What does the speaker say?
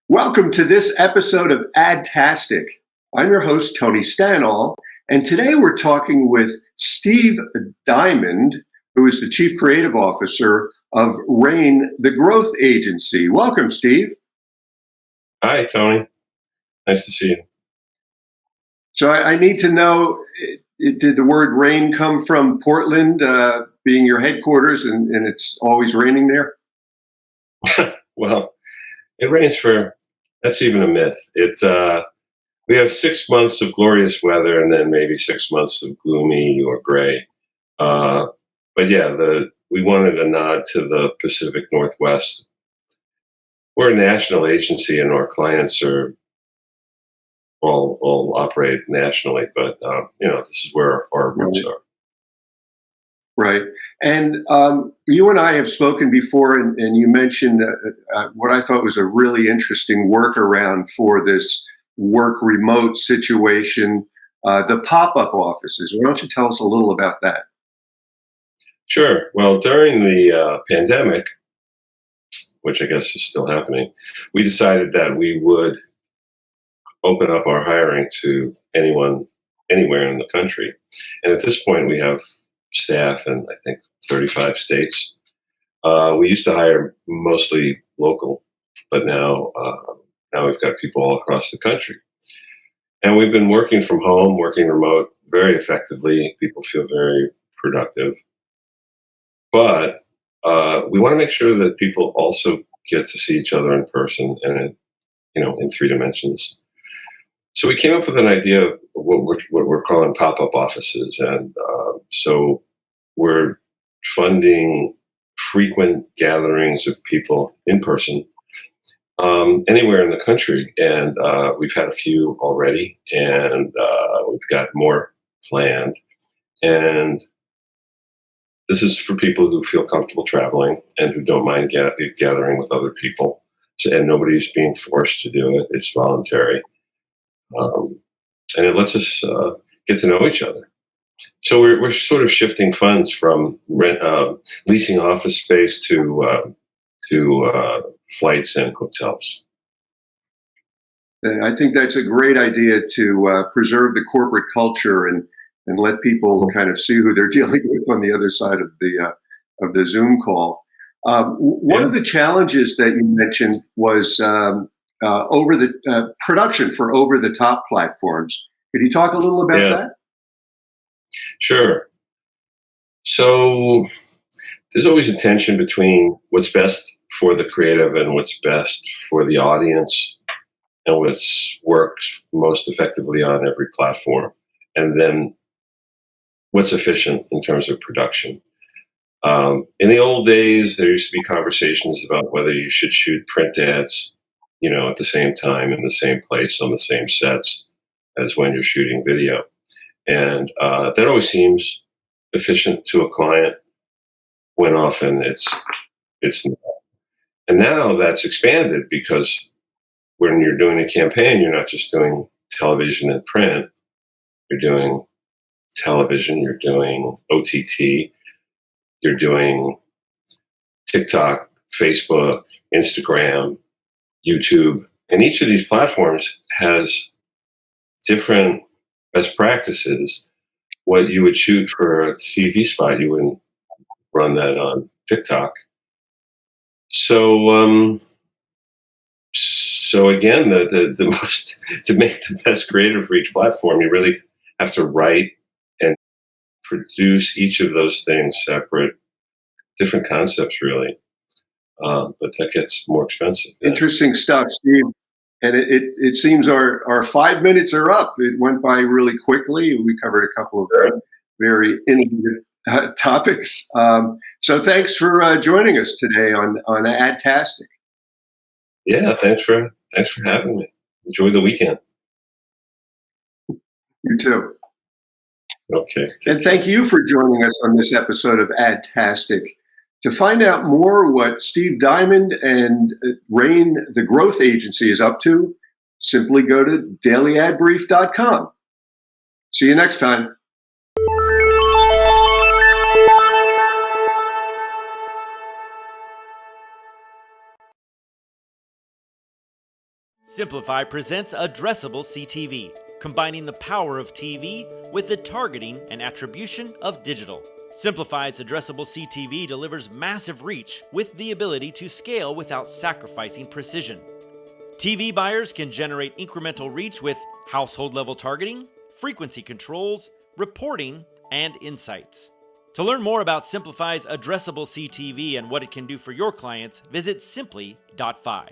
Welcome to this episode of Adtastic. I'm your host, Tony Stanall, and today we're talking with Steve Diamond, who is the Chief Creative Officer of RAIN, the growth agency. Welcome, Steve. Hi, Tony. Nice to see you. So I need to know, did the word rain come from Portland, being your headquarters, and it's always raining there? Well, it rains that's even a myth. We have 6 months of glorious weather and then maybe 6 months of gloomy or gray. But yeah, we wanted a nod to the Pacific Northwest. We're a national agency and our clients are all operate nationally, but this is where our roots are. Right. And you and I have spoken before, and you mentioned what I thought was a really interesting workaround for this work remote situation, the pop-up offices. Why don't you tell us a little about that? Sure. Well, during the pandemic, which I guess is still happening, we decided that we would open up our hiring to anyone, anywhere in the country. And at this point, we have staff in, I think, 35 states. We used to hire mostly local, but now we've got people all across the country. And we've been working from home, working remote very effectively. People feel very productive. But we want to make sure that people also get to see each other in person and, in 3 dimensions. So we came up with an idea of what we're calling pop-up offices. And so we're funding frequent gatherings of people in person anywhere in the country. And we've had a few already, and we've got more planned. And this is for people who feel comfortable traveling and who don't mind gathering with other people. And nobody's being forced to do it. It's voluntary. And it lets us get to know each other. So we're sort of shifting funds from leasing office space to flights and hotels. I think that's a great idea to preserve the corporate culture and let people kind of see who they're dealing with on the other side of the Zoom call. One of the challenges that you mentioned was over the production for over-the-top platforms. Could you talk a little about that? Sure. So there's always a tension between what's best for the creative and what's best for the audience and what works most effectively on every platform, and then what's efficient in terms of production. In the old days, there used to be conversations about whether you should shoot print ads, at the same time, in the same place, on the same sets as when you're shooting video. And that always seems efficient to a client when often it's not. And now that's expanded because when you're doing a campaign, you're not just doing television and print, you're doing television, you're doing OTT, you're doing TikTok, Facebook, Instagram, YouTube, and each of these platforms has different best practices. What you would shoot for a TV spot, you wouldn't run that on TikTok. So again, the most to make the best creative for each platform, you really have to write and produce each of those things separate, different concepts, really. But that gets more expensive. Interesting stuff, Steve. And it seems our 5 minutes are up. It went by really quickly. We covered a couple of very innovative topics. So thanks for joining us today on Adtastic. Yeah, thanks for having me. Enjoy the weekend. You too. Okay. And thank you for joining us on this episode of Adtastic. To find out more what Steve Diamond and RAIN, the growth agency, is up to, simply go to dailyadbrief.com. See you next time. Simplify presents Addressable CTV, combining the power of TV with the targeting and attribution of digital. Simplify's Addressable CTV delivers massive reach with the ability to scale without sacrificing precision. TV buyers can generate incremental reach with household-level targeting, frequency controls, reporting, and insights. To learn more about Simplify's Addressable CTV and what it can do for your clients, visit simply.fi.